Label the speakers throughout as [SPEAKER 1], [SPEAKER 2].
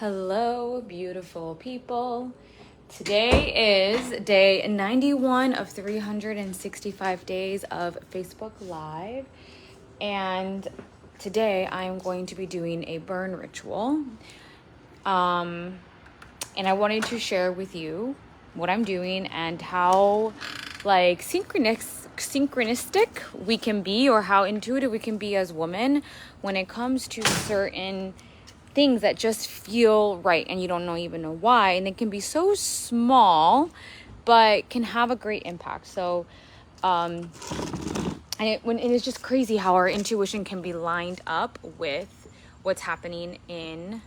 [SPEAKER 1] Hello, beautiful people. Today is day 91 of 365 days of Facebook Live. And today I'm going to be doing a burn ritual. And I wanted to share with you what I'm doing and how synchronistic we can be, or how intuitive we can be as women when it comes to certain things that just feel right and you don't even know why, and it can be so small but can have a great impact. So it's just crazy how our intuition can be lined up with what's happening in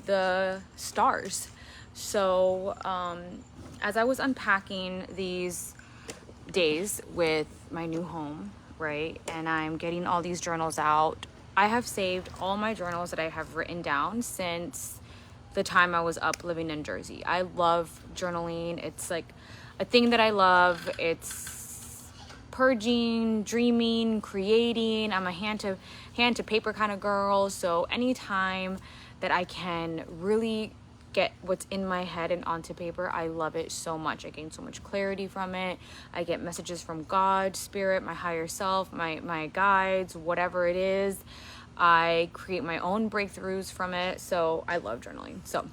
[SPEAKER 1] the stars. So as I was unpacking these days with my new home, right, and I'm getting all these journals out, I have saved all my journals that I have written down since the time I was up living in Jersey. I love journaling. It's like a thing that I love. It's purging, dreaming, creating. I'm a hand to paper kind of girl. So anytime that I can really get what's in my head and onto paper, I love it so much. I gain so much clarity from it. I get messages from God, spirit, my higher self, my guides, whatever it is. I create my own breakthroughs from it. So I love journaling. So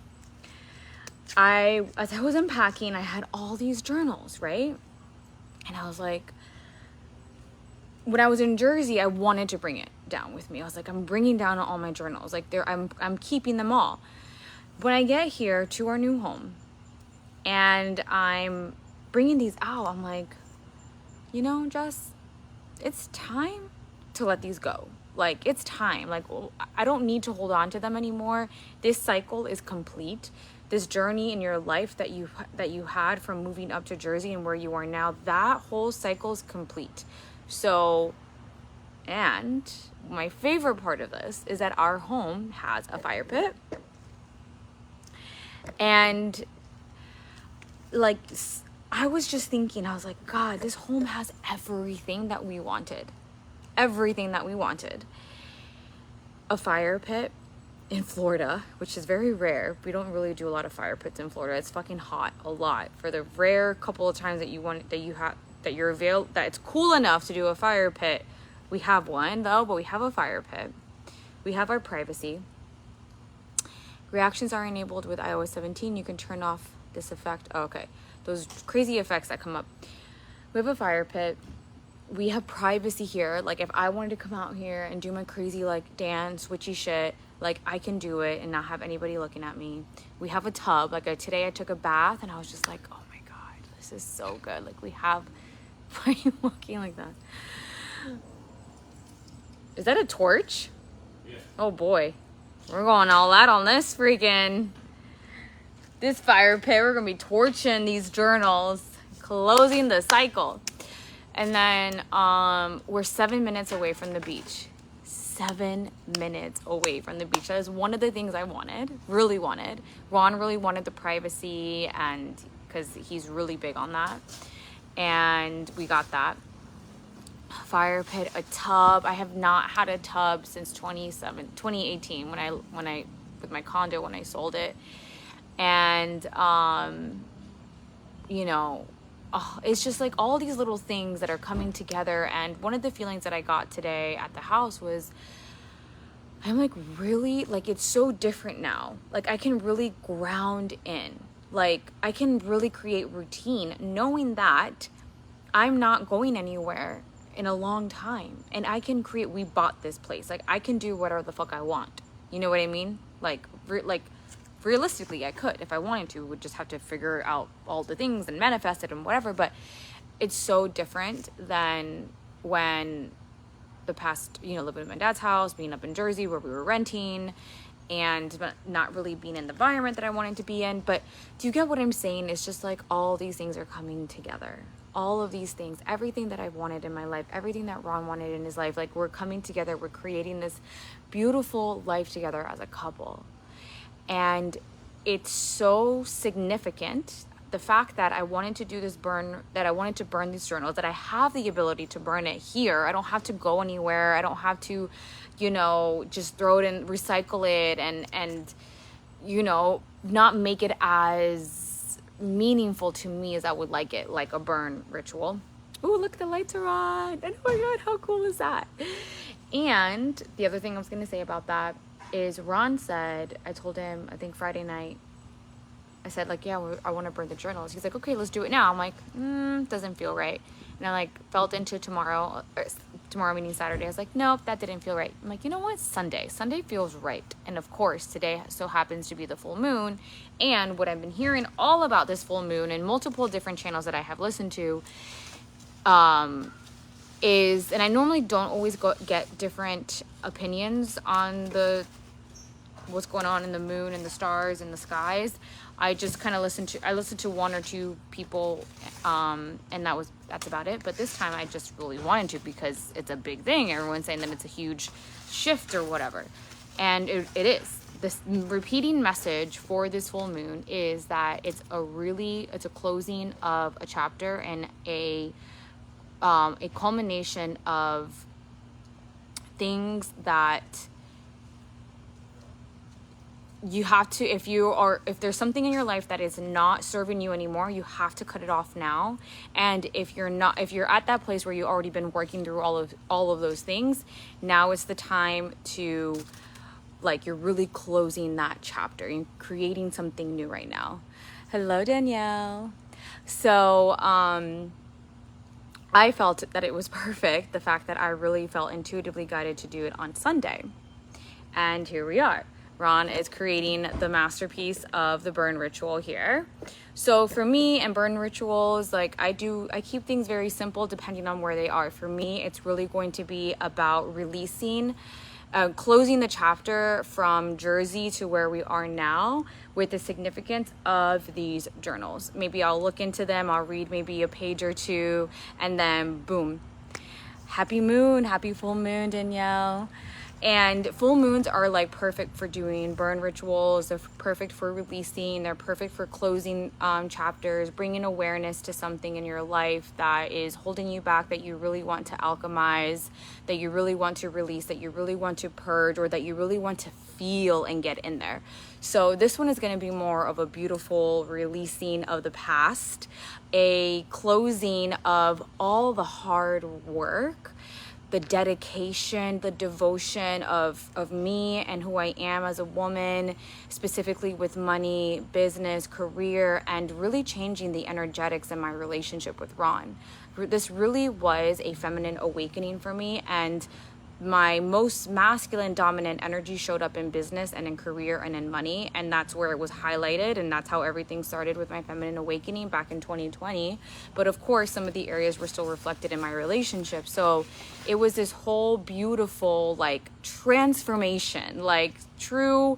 [SPEAKER 1] as I was unpacking, I had all these journals, right? And I was like, when I was in Jersey, I wanted to bring it down with me. I was like, I'm bringing down all my journals. Like I'm keeping them all. When I get here to our new home and I'm bringing these out, I'm like, Jess, it's time to let these go. Like, it's time. Like, I don't need to hold on to them anymore. This cycle is complete. This journey in your life that you had from moving up to Jersey and where you are now, that whole cycle is complete. So, and my favorite part of this is that our home has a fire pit. And like, I was just thinking, I was like, God, this home has everything that we wanted. Everything that we wanted. A fire pit in Florida, which is very rare. We don't really do a lot of fire pits in Florida. It's fucking hot a lot. For the rare couple of times that that it's cool enough to do a fire pit, we have one though, but we have a fire pit. We have our privacy. Reactions are enabled with iOS 17. You can turn off this effect. Oh, okay. Those crazy effects that come up. We have a fire pit. We have privacy here. Like, if I wanted to come out here and do my crazy, like, dance, witchy shit, like, I can do it and not have anybody looking at me. We have a tub. Like, today I took a bath and I was just like, oh my God, this is so good. Like, we have, why are you looking like that? Is that a torch?
[SPEAKER 2] Yeah.
[SPEAKER 1] Oh boy. We're going all out on this fire pit. We're going to be torching these journals, closing the cycle. And then we're 7 minutes away from the beach. 7 minutes away from the beach. That is one of the things I really wanted. Ron really wanted the privacy, and because he's really big on that. And we got that. Fire pit, a tub. I have not had a tub since 2018 when I with my condo, when I sold it. And it's just like all these little things that are coming together. And one of the feelings that I got today at the house was, I'm like, really, like, it's so different now. Like, I can really ground in. Like, I can really create routine knowing that I'm not going anywhere in a long time, and I can create. We bought this place. Like, I can do whatever the fuck I want. You know what I mean? Like realistically, I could if I wanted to. Would just have to figure out all the things and manifest it and whatever. But it's so different than when the past, living in my dad's house, being up in Jersey where we were renting, and not really being in the environment that I wanted to be in. But do you get what I'm saying? It's just like all these things are coming together. All of these things, everything that I wanted in my life, everything that Ron wanted in his life, like, we're coming together. We're creating this beautiful life together as a couple. And it's so significant, the fact that I wanted to do this burn, that I wanted to burn these journals, that I have the ability to burn it here. I don't have to go anywhere. I don't have to, just throw it and recycle it and you know, not make it as meaningful to me as I would like it, like a burn ritual. Ooh, look, the lights are on. Oh my God, how cool is that? And the other thing I was going to say about that is Ron said, I told him, I think Friday night, I said like, yeah, I want to burn the journals. He's like, okay, let's do it now. I'm like, doesn't feel right. And I like felt into tomorrow meaning Saturday. I was like, nope, that didn't feel right. I'm like, you know what? Sunday feels right. And of course, today so happens to be the full moon. And what I've been hearing all about this full moon and multiple different channels that I have listened to, is, and I normally don't always get different opinions on what's going on in the moon and the stars and the skies. I just kind of listened to one or two people, and that's about it. But this time I just really wanted to, because it's a big thing. Everyone's saying that it's a huge shift or whatever. And it is. This repeating message for this full moon is that it's a closing of a chapter and a culmination of things that you have to, if there's something in your life that is not serving you anymore, you have to cut it off now. And if you're at that place where you've already been working through all of those things, now is the time to, like, you're really closing that chapter and creating something new right now. Hello, Danielle. So, I felt that it was perfect, the fact that I really felt intuitively guided to do it on Sunday. And here we are. Ron is creating the masterpiece of the burn ritual here. So for me and burn rituals, like I keep things very simple depending on where they are. For me, it's really going to be about releasing, closing the chapter from Jersey to where we are now with the significance of these journals. Maybe I'll look into them, I'll read maybe a page or two, and then boom. Happy moon, happy full moon, Danielle. And full moons are like perfect for doing burn rituals. They're perfect for releasing. They're perfect for closing chapters, bringing awareness to something in your life that is holding you back, that you really want to alchemize, that you really want to release, that you really want to purge, or that you really want to feel and get in there. So this one is going to be more of a beautiful releasing of the past, a closing of all the hard work, the dedication, the devotion of me and who I am as a woman, specifically with money, business, career, and really changing the energetics in my relationship with Ron. This really was a feminine awakening for me, and my most masculine dominant energy showed up in business and in career and in money, and that's where it was highlighted, and that's how everything started with my feminine awakening back in 2020. But of course, some of the areas were still reflected in my relationship. So it was this whole beautiful like transformation, like true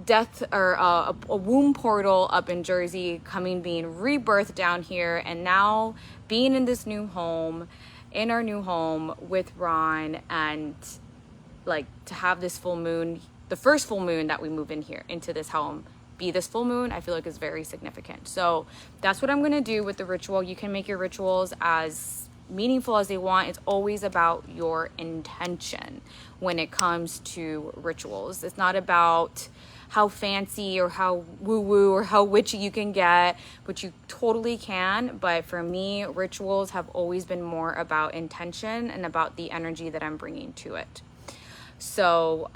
[SPEAKER 1] death, or a womb portal up in Jersey, being rebirthed down here, and now being in this new home, in our new home with Ron, and like to have this full moon, the first full moon that we move in here into this home, be this full moon, I feel like is very significant. So that's what I'm going to do with the ritual. You can make your rituals as meaningful as they want. It's always about your intention when it comes to rituals. It's not about how fancy or how woo-woo or how witchy you can get, which you totally can. But for me, rituals have always been more about intention and about the energy that I'm bringing to it. So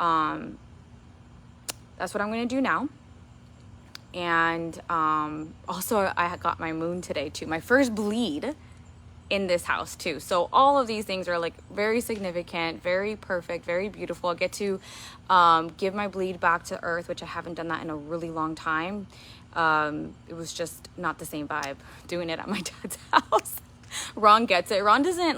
[SPEAKER 1] that's what I'm going to do now. And also I got my moon today too, my first bleed in this house too. So all of these things are like very significant, very perfect, very beautiful. I get to give my bleed back to earth, which I haven't done that in a really long time. It was just not the same vibe doing it at my dad's house. Ron gets it. Ron doesn't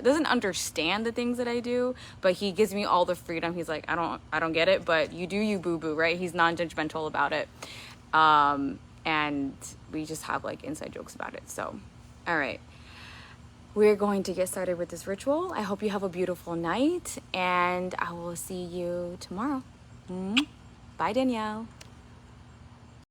[SPEAKER 1] doesn't understand the things that I do, but he gives me all the freedom. He's like, I don't get it, but you do you, boo boo, right? He's non-judgmental about it. And we just have like inside jokes about it. So, all right. We're going to get started with this ritual. I hope you have a beautiful night, and I will see you tomorrow. Bye, Danielle.